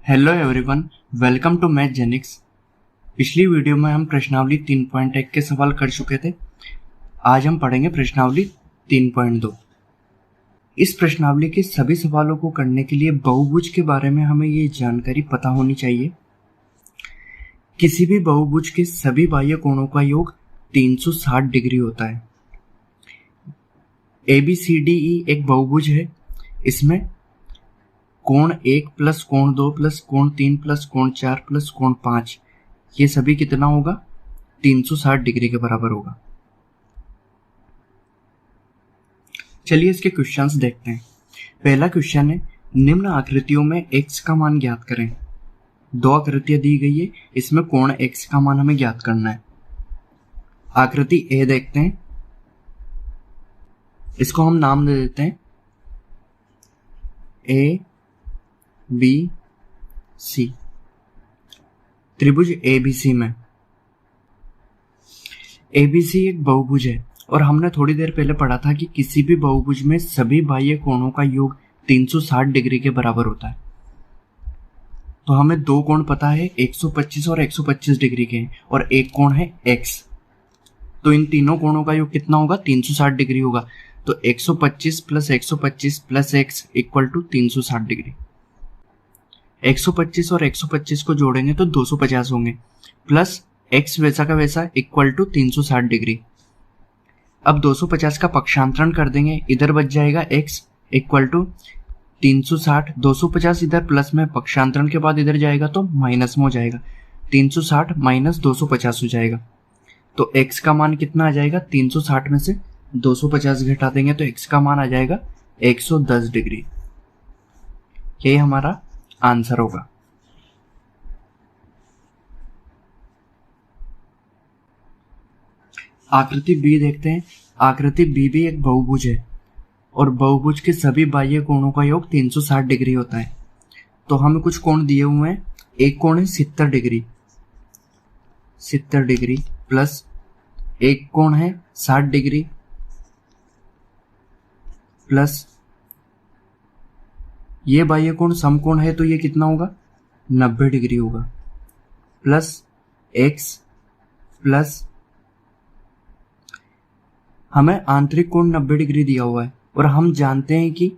Hello everyone, welcome to math genics. पिछली video में हम प्रश्नावली 3.1 के सवाल कर चुके थे। आज हम पढ़ेंगे प्रश्नावली 3.2। इस प्रश्नावली के सभी सवालों को करने के लिए बहुभुज के बारे में हमें ये जानकारी पता होनी चाहिए। किसी भी बहुभुज के सभी बाह्य कोणों का योग 360 डिग्री होता है। ABCDE एक बहुभुज है। इसमें कोण 1 प्लस कोण 2 प्लस कोण 3 प्लस कोण 4 प्लस कोण 5 ये सभी कितना होगा? 360 डिग्री के बराबर होगा। चलिए इसके क्वेश्चंस देखते हैं। पहला क्वेश्चन है, निम्न आकृतियों में x का मान ज्ञात करें। दो आकृतियां दी गई है, इसमें कोण x का मान हमें ज्ञात करना है। आकृति A देखते हैं, इसको हम नाम दे देते हैं ABC। त्रिभुज ABC में ABC एक बहुभुज है और हमने थोड़ी देर पहले पढ़ा था कि किसी भी बहुभुज में सभी बाह्य कोणों का योग 360 डिग्री के बराबर होता है। तो हमें दो कोण पता है, 125 और 125 डिग्री के, और एक कोण है x। तो इन तीनों कोणों का योग कितना होगा? 360 डिग्री होगा। तो 125 plus 125 plus x equal to 360 degree. 125 और 125 को जोड़ेंगे तो 250 होंगे, प्लस x वैसा का वैसा इक्वल टू 360 डिग्री। अब 250 का पक्षांतरण कर देंगे, इधर बच जाएगा x इक्वल टू 360। 250 इधर प्लस में, पक्षांतरण के बाद इधर जाएगा तो माइनस में हो जाएगा। 360 माइनस 250 हो जाएगा। तो x का मान कितना आ जाएगा? 360 में से 250 घटा देंगे तो x का मान आ जाएगा 110 डिग्री। ये हमारा आंसर होगा। आकृति B देखते हैं। आकृति B भी एक बहुभुज है और बहुभुज के सभी बाह्य कोणों का योग 360 डिग्री होता है। तो हमें कुछ कोण दिए हुए हैं। एक कोण है 70 डिग्री, 70 डिग्री, प्लस एक कोण है 60 डिग्री, प्लस ये बाह्य कोण समकोण है तो ये कितना होगा? 90 डिग्री होगा, प्लस x, प्लस हमें आंतरिक कोण 90 डिग्री दिया हुआ है और हम जानते हैं कि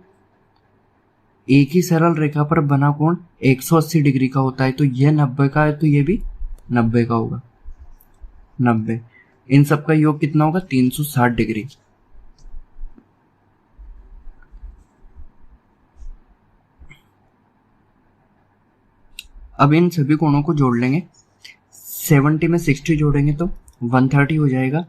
एक ही सरल रेखा पर बना कोण 180 डिग्री का होता है। तो यह 90 का है तो ये भी 90 का होगा। 90, इन सब का योग कितना होगा? 360 डिग्री। अब इन सभी कोणों को जोड़ लेंगे। 70 में 60 जोड़ेंगे तो 130 हो जाएगा।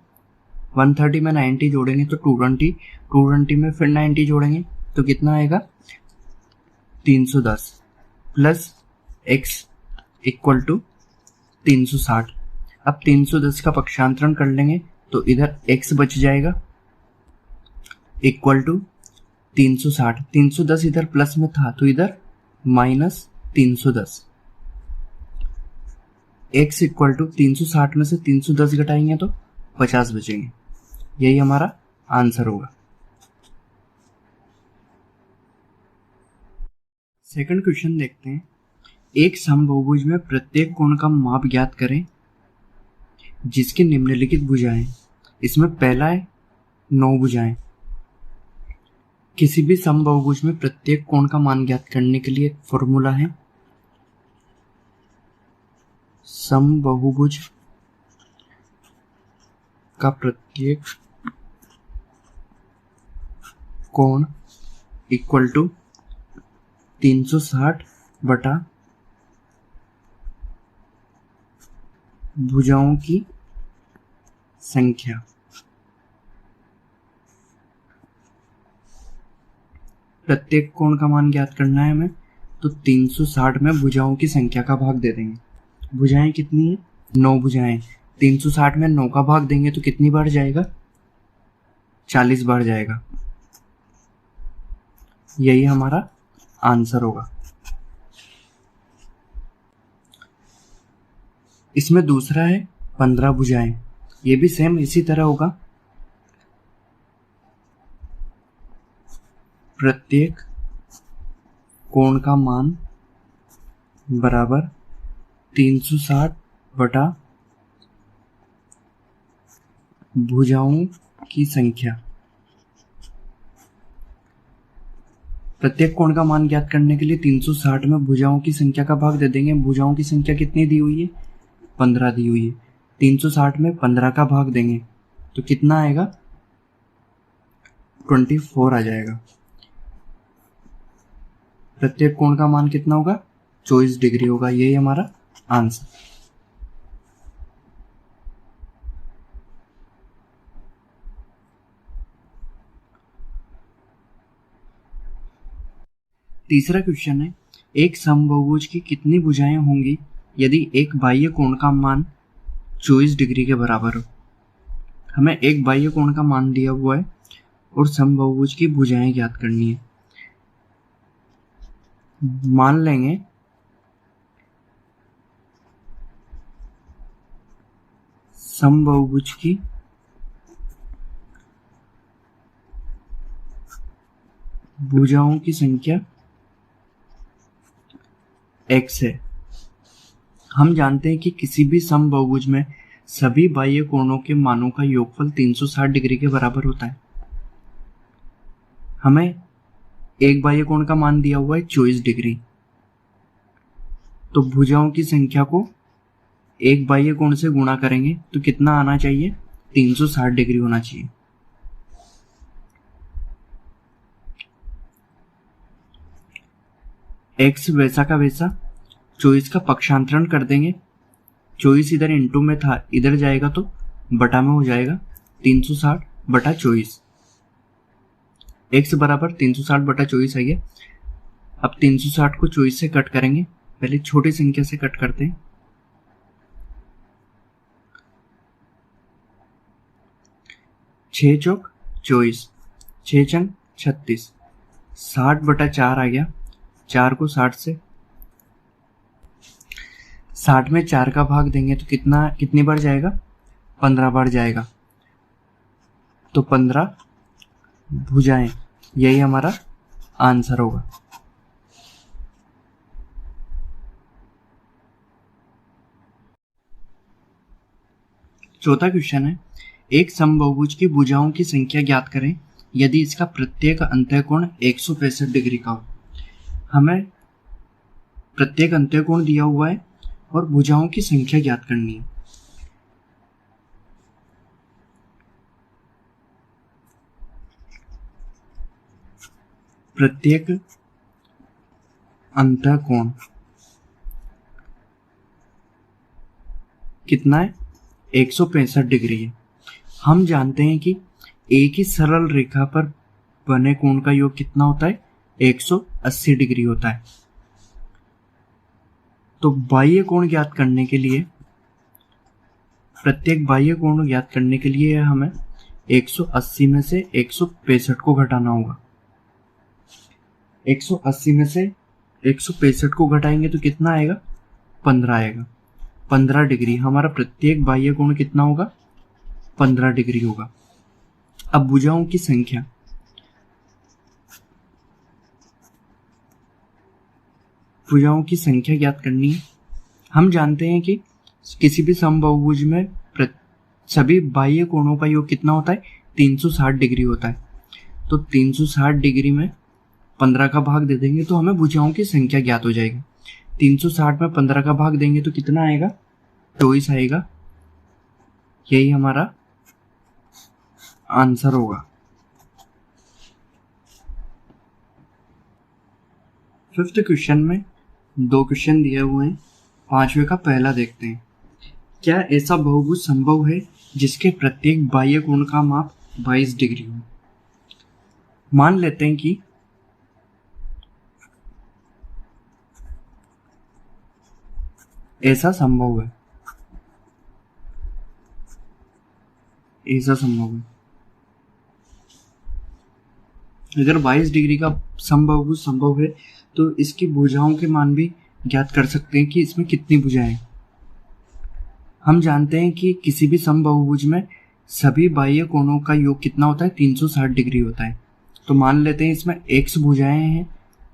130 में 90 जोड़ेंगे तो 220, 220 में फिर 90 जोड़ेंगे तो कितना आएगा? 310, प्लस x इक्वल टू 360। अब 310 का पक्षांतरण कर लेंगे तो इधर x बच जाएगा इक्वल टू 360। 310 इधर प्लस में था तो इधर माइनस 310। x इक्वल टू 360 में से 310 घटाएंगे तो 50 बचेंगे। यही हमारा आंसर होगा। सेकंड क्वेश्चन देखते हैं। एक समबहुभुज में प्रत्येक कोण का माप ज्ञात करें जिसके निम्नलिखित भुजाएं। इसमें पहला है 9 भुजाएं। किसी भी समबहुभुज में प्रत्येक कोण का मान ज्ञात करने के लिए एक फॉर्मूला है। समबहुभुज का प्रत्येक कोण इक्वल टू 360 बटा भुजाओं की संख्या। प्रत्येक कोण का मान ज्ञात करना है हमें, तो 360 में भुजाओं की संख्या का भाग दे देंगे। भुजाएं कितनी है? 9 भुजाएं। 360 में 9 का भाग देंगे तो कितनी बार जाएगा? 40 बार जाएगा। यही हमारा आंसर होगा। इसमें दूसरा है 15 भुजाएं। ये भी सेम इसी तरह होगा। प्रत्येक कोण का मान बराबर 360 बटा भुजाओं की संख्या। प्रत्येक कोण का मान ज्ञात करने के लिए 360 में भुजाओं की संख्या का भाग दे देंगे। भुजाओं की संख्या कितनी दी हुई है? 15 दी हुई है। 360 में 15 का भाग देंगे तो कितना आएगा? 24 आ जाएगा। प्रत्येक कोण का मान कितना होगा? 24 डिग्री होगा। यही हमारा आंसर। तीसरा क्वेश्चन है, एक समबाहुभुज की कितनी भुजाएं होंगी यदि एक बाह्य कोण का मान 24 डिग्री के बराबर हो। हमें एक बाह्य कोण का मान दिया हुआ है और समबाहुभुज की भुजाएं ज्ञात करनी है। मान लेंगे समबाहुभुज की भुजाओं की संख्या x है। हम जानते हैं कि किसी भी समबाहुभुज में सभी बाह्य कोणों के मानों का योगफल 360 डिग्री के बराबर होता है। हमें एक बाह्य कोण का मान दिया हुआ है 24 डिग्री, तो भुजाओं की संख्या को एक बाह्य कोण से गुणा करेंगे तो कितना आना चाहिए? 360 डिग्री होना चाहिए। x वैसा का वैसा 24 का पक्षांतरण कर देंगे। 24 इधर इंटू में था, इधर जाएगा तो बटा में हो जाएगा। 360 बटा 24, x बराबर 360 बटा 24 आई है। अब 360 को 24 से कट करेंगे। पहले छोटी संख्या से कट करते हैं। 6 चौक 24, 6 चंग 36, 60 बटा 4 आ गया। 4 को 60 से 60 में 4 का भाग देंगे तो कितनी बार जाएगा? 15 बार जाएगा। तो 15 भुजाएं, यही हमारा आंसर होगा। चौथा क्वेश्चन है, एक समबाहुभुज की भुजाओं की संख्या ज्ञात करें यदि इसका प्रत्येक अंतःकोण 165 डिग्री का हो। हमें प्रत्येक अंतःकोण दिया हुआ है और भुजाओं की संख्या ज्ञात करनी है। प्रत्येक अंतःकोण कितना है? 165 डिग्री है। हम जानते हैं कि एक ही सरल रेखा पर बने कोण का योग कितना होता है? 180 डिग्री होता है। तो बाह्य कोण ज्ञात करने के लिए, प्रत्येक बाह्य कोण ज्ञात करने के लिए हमें 180 में से 165 को घटाना होगा। 180 में से 165 को घटाएंगे तो कितना आएगा? 15 आएगा। 15 डिग्री हमारा प्रत्येक बाह्य कोण कितना होगा? 15 डिग्री होगा। अब भुजाओं की संख्या, भुजाओं की संख्या ज्ञात करनी है। हम जानते हैं कि किसी भी समबाहुभुज में सभी बाह्य कोणों का योग कितना होता है? 360 डिग्री होता है। तो 360 डिग्री में 15 का भाग दे देंगे तो हमें भुजाओं की संख्या ज्ञात हो जाएगी। 360 में 15 का भाग देंगे तो कितना आएगा? 24 आएगा। यही हमारा आंसर होगा। फिफ्थ क्वेश्चन में 2 क्वेश्चन दिए हुए हैं। 5वें का पहला देखते हैं। क्या ऐसा बहुभुज संभव है जिसके प्रत्येक बाह्य कोण का माप 22 डिग्री हो? मान लेते हैं कि ऐसा संभव है, ऐसा संभव है। अगर 22 डिग्री का समबाहुभुज संभव है तो इसकी भुजाओं के मान भी ज्ञात कर सकते हैं कि इसमें कितनी भुजाएं हैं। हम जानते हैं कि किसी भी समबाहुभुज में सभी बाह्य कोणों का योग कितना होता है? 360 डिग्री होता है। तो मान लेते हैं इसमें x भुजाएं हैं,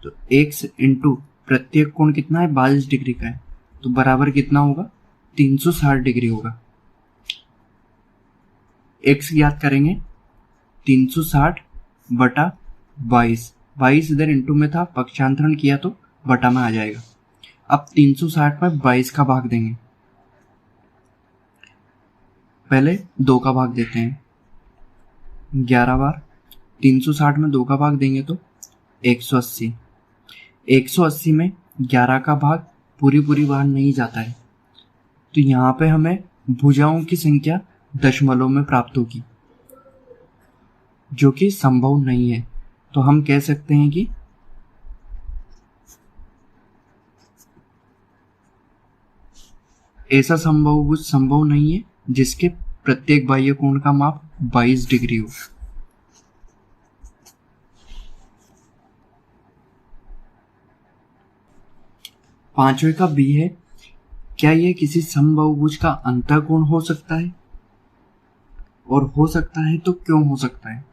तो x इंटू प्रत्येक कोण कितना है, 22 डिग्री का है, तो बराबर कितना होगा, 360 डिग्री होगा। x ज्ञात करेंगे, 360 बटा 22, 22 इधर इंटू में था, पक्षांतरण किया तो बटा में आ जाएगा। अब 360 में 22 का भाग देंगे, पहले 2 का भाग देते हैं, 11 बार 360 में 2 का भाग देंगे तो 180। 180 में 11 का भाग पूरी बार नहीं जाता है, तो यहाँ पे हमें भुजाओं की संख्या दशमलव में प्राप्त होगी, जो कि संभव नहीं है। तो हम कह सकते हैं कि ऐसा समबाहुभुज संभव नहीं है जिसके प्रत्येक बाह्य कोण का माप 22 डिग्री हो। पांचवे का बी है, क्या यह किसी समबाहुभुज का अंतःकोण हो सकता है, और हो सकता है तो क्यों हो सकता है।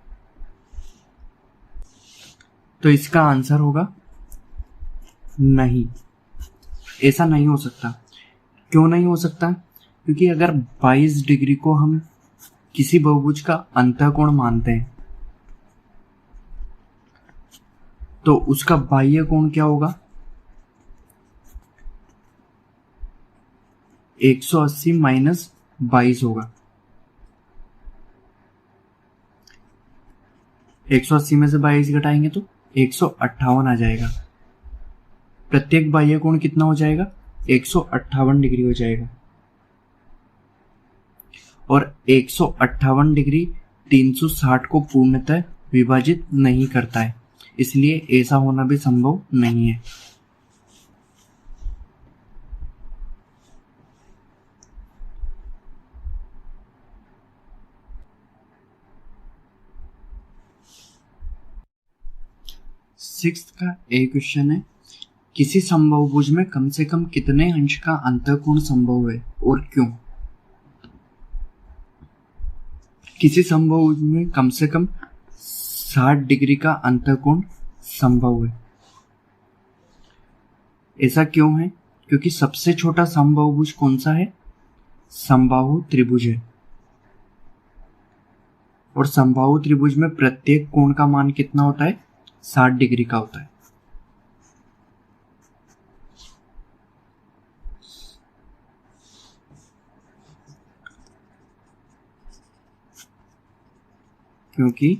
तो इसका आंसर होगा नहीं, ऐसा नहीं हो सकता। क्यों नहीं हो सकता, क्योंकि अगर 22 डिग्री को हम किसी बहुभुज का अंतःकोण मानते हैं तो उसका बाह्य कोण क्या होगा, 180 माइनस 22 होगा। 180 में से 22 घटाएंगे तो 158 आ जाएगा। प्रत्येक बाह्य कोण कितना हो जाएगा, 158 डिग्री हो जाएगा। और 158 डिग्री 360 को पूर्णतः विभाजित नहीं करता है, इसलिए ऐसा होना भी संभव नहीं है। सिक्स्थ का ए क्वेश्चन है, किसी समबाहुभुज में कम से कम कितने अंश का अंतःकोण संभव है और क्यों। किसी समबाहुभुज में कम से कम 60 डिग्री का अंतःकोण संभव है। ऐसा क्यों है, क्योंकि सबसे छोटा समबाहुभुज कौन सा है, समबाहु त्रिभुज है, और समबाहु त्रिभुज में प्रत्येक कोण का मान कितना होता है, 60 डिग्री का होता है। क्योंकि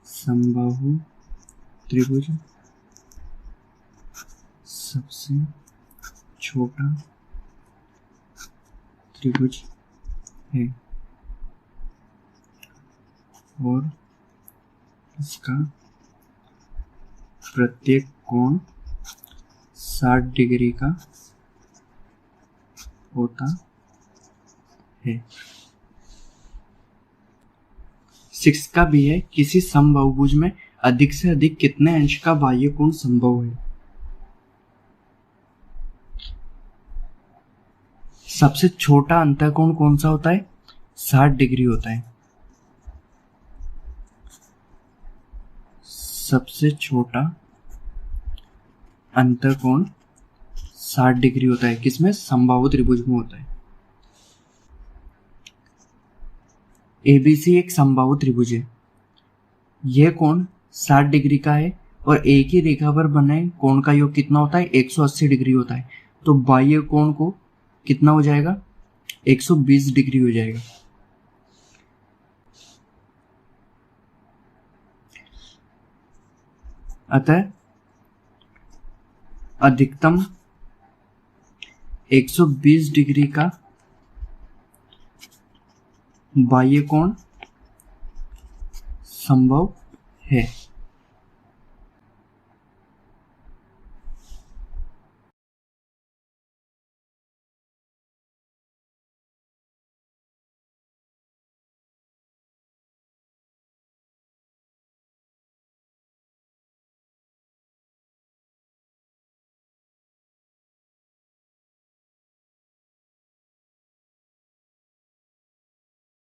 समबाहु त्रिभुज सबसे छोटा त्रिभुज है और इसका प्रत्येक कोण 60 डिग्री का होता है। 6 का भी है, किसी समबाहुभुज में अधिक से अधिक कितने अंश का बाह्य कोण संभव है। सबसे छोटा अंतःकोण कौन सा होता है, 60 डिग्री होता है। सबसे छोटा अंतःकोण 60 डिग्री होता है, किसमें, समबाहु त्रिभुज में होता है। एबीसी एक समबाहु त्रिभुज है, यह कोण 60 डिग्री का है और एक ही रेखा पर बने कोण का योग कितना होता है, 180 डिग्री होता है। तो बाह्य कोण को कितना हो जाएगा, 120 डिग्री हो जाएगा। अतः अधिकतम 120 डिग्री का बाह्य कोण संभव है।